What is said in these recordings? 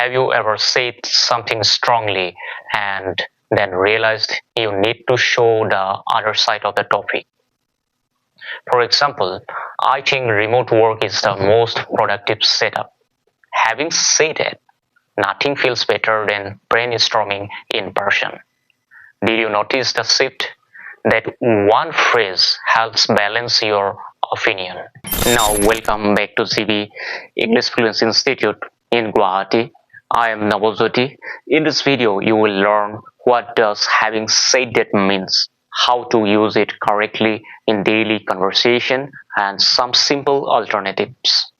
Have you ever said something strongly and then realized you need to show the other side of the topic? For example, I think remote work is the most productive setup. Having said it, nothing feels better than brainstorming in person. Did you notice the shift? That one phrase helps balance your opinion. Now, welcome back to CB English Fluency Institute in Guwahati. I am Navojyoti. In this video, you will learn what does having said that means, how to use it correctly in daily conversation, and some simple alternatives.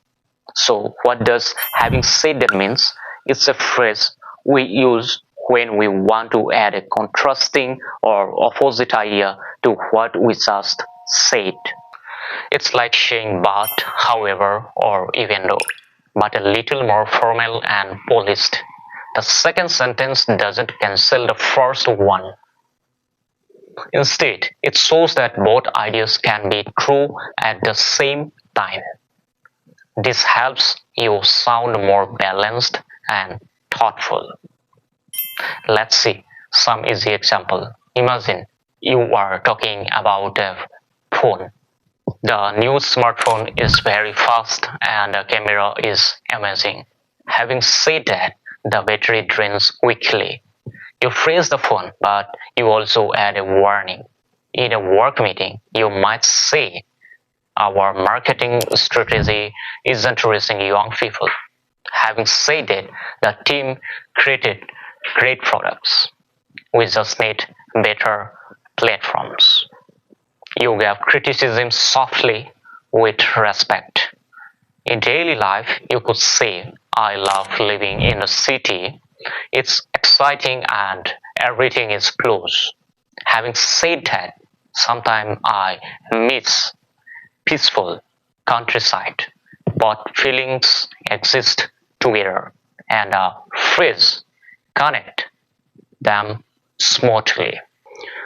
So, what does having said that means? It's a phrase we use when we want to add a contrasting or opposite idea to what we just said. It's like saying but, however, or even though, but a little more formal and polished. The second sentence doesn't cancel the first one. Instead, it shows that both ideas can be true at the same time. This helps you sound more balanced and thoughtful. Let's see some easy example. Imagine you are talking about a phone. The new smartphone is very fast and the camera is amazing. Having said that, the battery drains quickly. You praise the phone, but you also add a warning. In a work meeting, you might say, our marketing strategy isn't reaching young people. Having said that, the team created great products. We just need better platforms. You give criticism softly with respect. In daily life, you could say, I love living in the city. It's exciting and everything is close. Having said that, sometimes I miss peaceful countryside, but feelings exist together and a phrase connect them smoothly.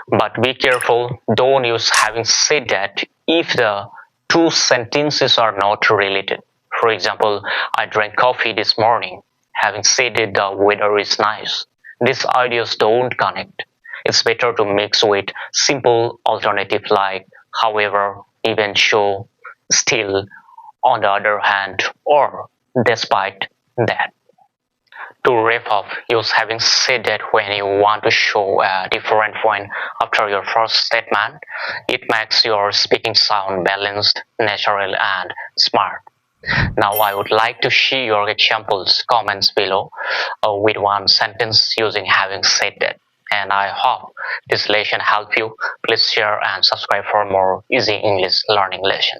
But be careful, don't use having said that if the two sentences are not related. For example, I drank coffee this morning. Having said that the weather is nice. These ideas don't connect. It's better to mix with simple alternative like however, even so, still, on the other hand, or despite that. To wrap up, use having said that when you want to show a different point after your first statement. It makes your speaking sound balanced, natural, and smart. Now I would like to see your examples comments below with one sentence using having said that. And I hope this lesson helped you. Please share and subscribe for more easy English learning lesson.